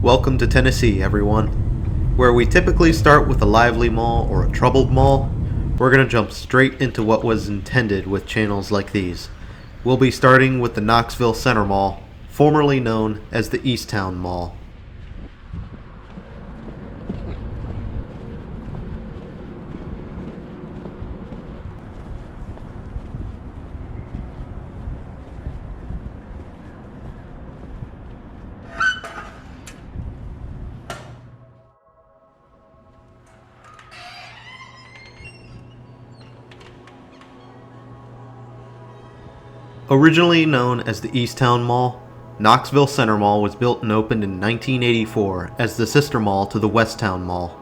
Welcome to Tennessee, everyone. Where we typically start with a lively mall or a troubled mall, we're going to jump straight into what was intended with channels like these. We'll be starting with the Knoxville Center Mall, formerly known as the Easttown Mall. Originally known as the Easttown Mall, Knoxville Center Mall was built and opened in 1984 as the sister mall to the Westtown Mall.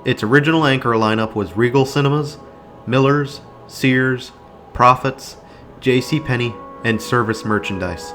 Its original anchor lineup was Regal Cinemas, Miller's, Sears, Proffitt's, JCPenney, and Service Merchandise.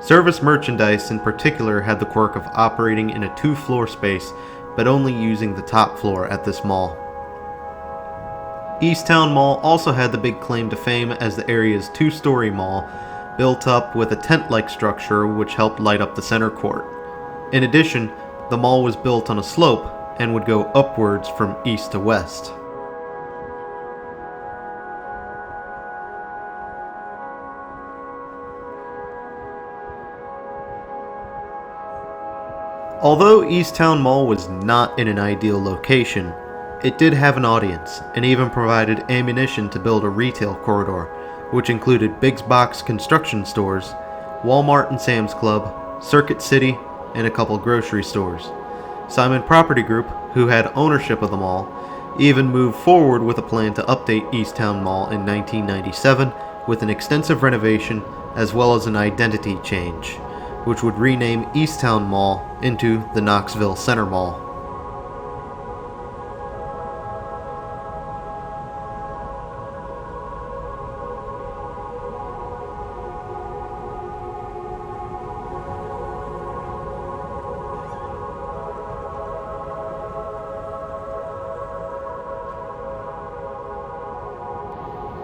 Service Merchandise in particular had the quirk of operating in a two-floor space, but only using the top floor at this mall. Easttown Mall also had the big claim to fame as the area's two-story mall, built up with a tent-like structure which helped light up the center court. In addition, the mall was built on a slope and would go upwards from east to west. Although Easttown Mall was not in an ideal location, it did have an audience, and even provided ammunition to build a retail corridor, which included big box construction stores, Walmart and Sam's Club, Circuit City, and a couple grocery stores. Simon Property Group, who had ownership of the mall, even moved forward with a plan to update Easttown Mall in 1997 with an extensive renovation as well as an identity change, which would rename Easttown Mall into the Knoxville Center Mall.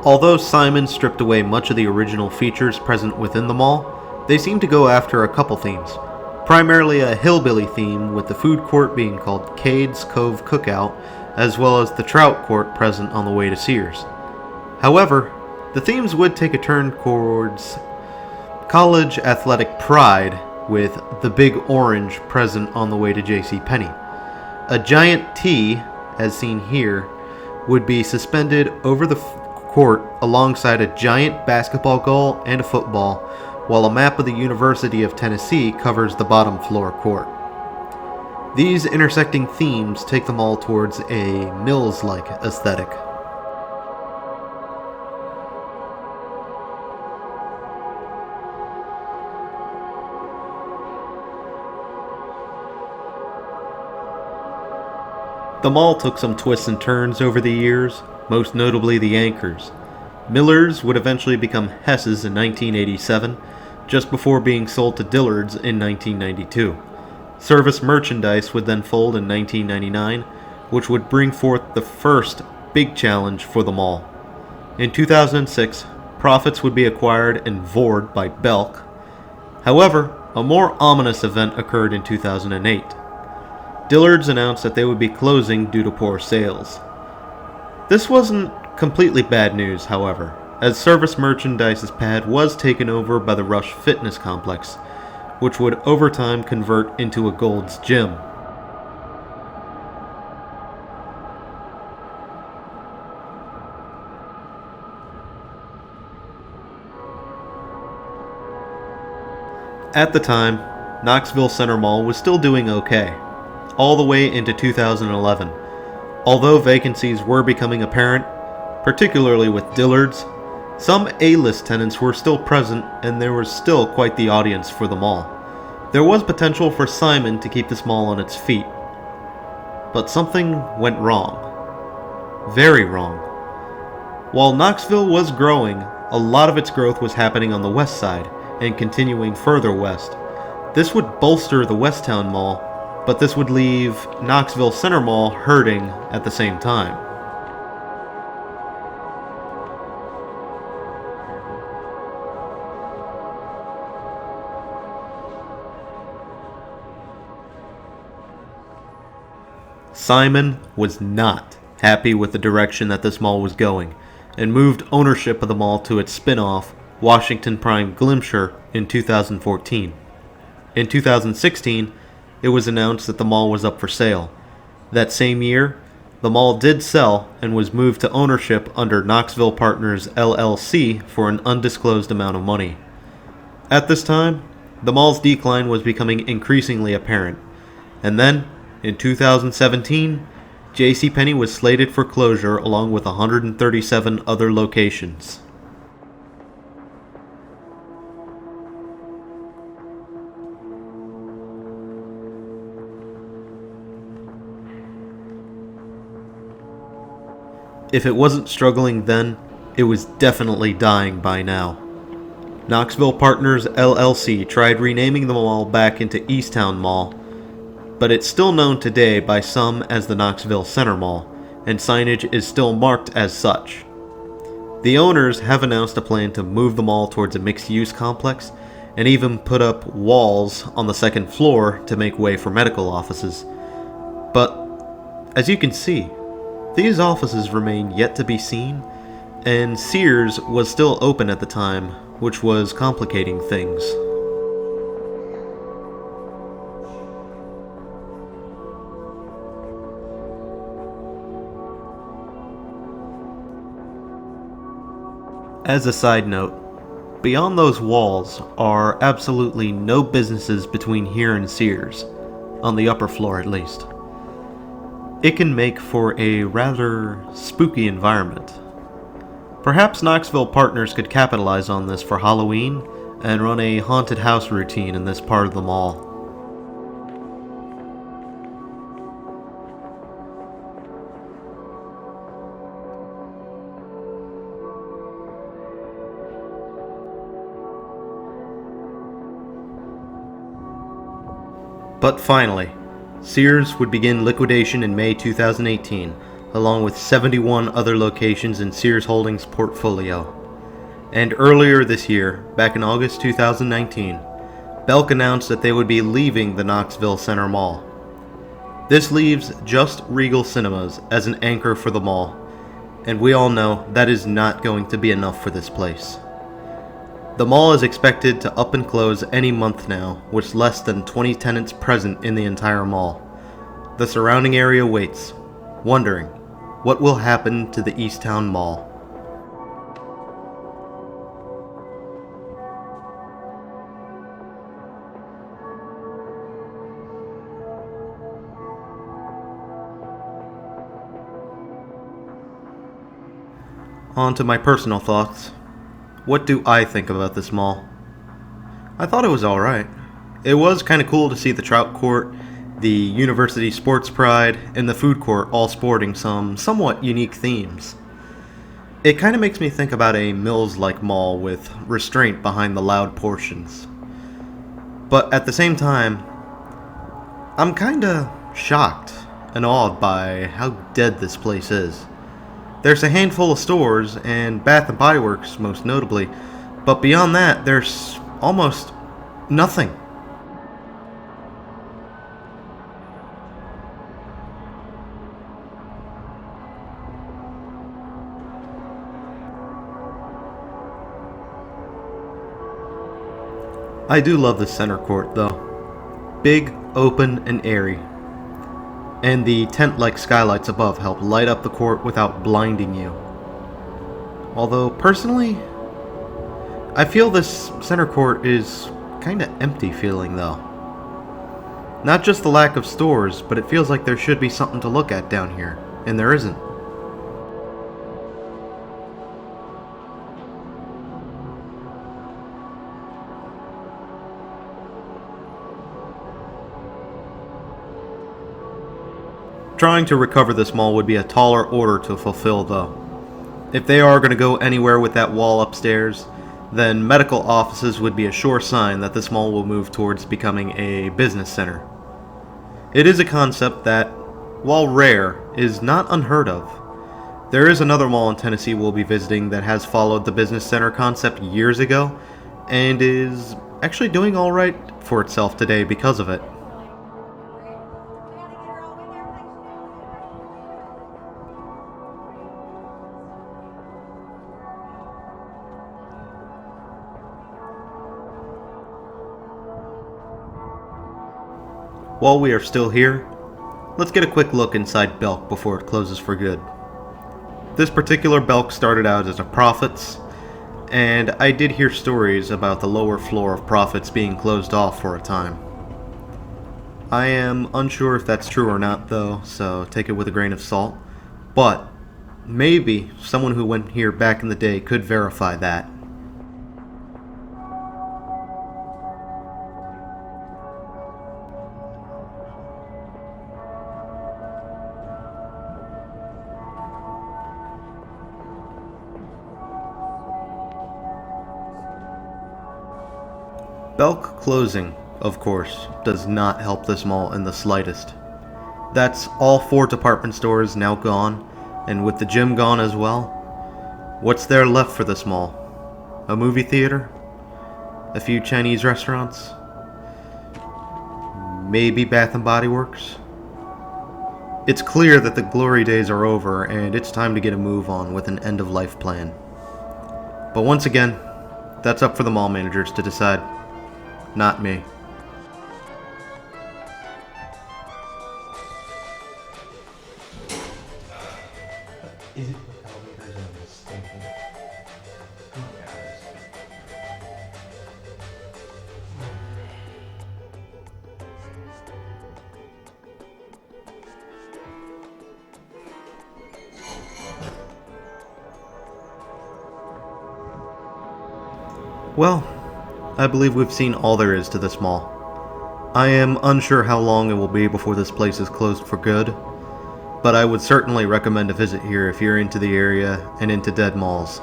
Although Simon stripped away much of the original features present within the mall, they seem to go after a couple themes. Primarily a hillbilly theme, with the food court being called Cade's Cove Cookout, as well as the trout court present on the way to Sears. However, the themes would take a turn towards college athletic pride, with the Big Orange present on the way to JCPenney. A giant T, as seen here, would be suspended over the court alongside a giant basketball goal and a football, while a map of the University of Tennessee covers the bottom floor court. These intersecting themes take them all towards a Mills-like aesthetic. The mall took some twists and turns over the years, most notably the anchors. Miller's would eventually become Hess's in 1987, just before being sold to Dillard's in 1992. Service Merchandise would then fold in 1999, which would bring forth the first big challenge for the mall. In 2006, Proffitt's would be acquired and vored by Belk. However, a more ominous event occurred in 2008. Dillard's announced that they would be closing due to poor sales. This wasn't completely bad news, however, as Service Merchandise's pad was taken over by the Rush Fitness Complex, which would over time convert into a Gold's Gym. At the time, Knoxville Center Mall was still doing okay, all the way into 2011. Although vacancies were becoming apparent, particularly with Dillard's, some A-list tenants were still present and there was still quite the audience for the mall. There was potential for Simon to keep this mall on its feet. But something went wrong. Very wrong. While Knoxville was growing, a lot of its growth was happening on the west side and continuing further west. This would bolster the Westtown Mall, but this would leave Knoxville Center Mall hurting at the same time. Simon was not happy with the direction that this mall was going, and moved ownership of the mall to its spin-off, Washington Prime Glimcher, in 2014. In 2016, it was announced that the mall was up for sale. That same year, the mall did sell and was moved to ownership under Knoxville Partners LLC for an undisclosed amount of money. At this time, the mall's decline was becoming increasingly apparent, and then, in 2017, JCPenney was slated for closure along with 137 other locations. If it wasn't struggling then, it was definitely dying by now. Knoxville Partners LLC tried renaming the mall back into Easttown Mall, but it's still known today by some as the Knoxville Center Mall, and signage is still marked as such. The owners have announced a plan to move the mall towards a mixed-use complex, and even put up walls on the second floor to make way for medical offices. But, as you can see, these offices remain yet to be seen, and Sears was still open at the time, which was complicating things. As a side note, beyond those walls are absolutely no businesses between here and Sears, on the upper floor at least. It can make for a rather spooky environment. Perhaps Knoxville Partners could capitalize on this for Halloween and run a haunted house routine in this part of the mall. But finally, Sears would begin liquidation in May 2018, along with 71 other locations in Sears Holdings' portfolio. And earlier this year, back in August 2019, Belk announced that they would be leaving the Knoxville Center Mall. This leaves just Regal Cinemas as an anchor for the mall, and we all know that is not going to be enough for this place. The mall is expected to up and close any month now, with less than 20 tenants present in the entire mall. The surrounding area waits, wondering what will happen to the Easttown Mall. On to my personal thoughts. What do I think about this mall? I thought it was alright. It was kind of cool to see the Trout Court, the University Sports Pride, and the Food Court all sporting some somewhat unique themes. It kind of makes me think about a Mills-like mall with restraint behind the loud portions. But at the same time, I'm kinda shocked and awed by how dead this place is. There's a handful of stores, and Bath & Body Works most notably, but beyond that, there's almost nothing. I do love the center court though. Big, open, and airy. And the tent-like skylights above help light up the court without blinding you. Although, personally, I feel this center court is kinda empty feeling though. Not just the lack of stores, but it feels like there should be something to look at down here, and there isn't. Trying to recover this mall would be a taller order to fulfill though. If they are going to go anywhere with that wall upstairs, then medical offices would be a sure sign that this mall will move towards becoming a business center. It is a concept that, while rare, is not unheard of. There is another mall in Tennessee we'll be visiting that has followed the business center concept years ago, and is actually doing alright for itself today because of it. While we are still here, let's get a quick look inside Belk before it closes for good. This particular Belk started out as a Profits, and I did hear stories about the lower floor of Profits being closed off for a time. I am unsure if that's true or not though, so take it with a grain of salt, but maybe someone who went here back in the day could verify that. Belk closing, of course, does not help this mall in the slightest. That's all 4 department stores now gone, and with the gym gone as well. What's there left for this mall? A movie theater? A few Chinese restaurants? Maybe Bath and Body Works? It's clear that the glory days are over and it's time to get a move on with an end-of-life plan. But once again, that's up for the mall managers to decide. Not me. Is it the elevators and the stinking? Well, I believe we've seen all there is to this mall. I am unsure how long it will be before this place is closed for good, but I would certainly recommend a visit here if you're into the area and into dead malls.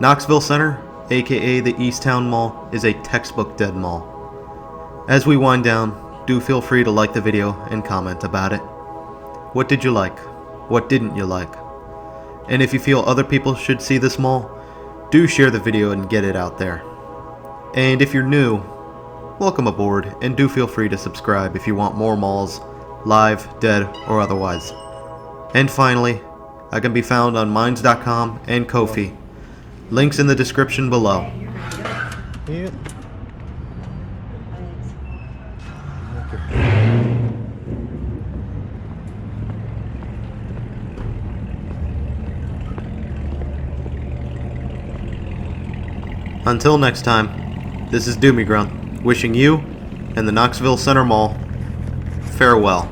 Knoxville Center, aka the Easttown Mall, is a textbook dead mall. As we wind down, do feel free to like the video and comment about it. What did you like? What didn't you like? And if you feel other people should see this mall, do share the video and get it out there. And if you're new, welcome aboard, and do feel free to subscribe if you want more malls, live, dead, or otherwise. And finally, I can be found on Minds.com and Ko-fi. Links in the description below. Yeah. Until next time. This is Doomie Grunt, wishing you and the Knoxville Center Mall farewell.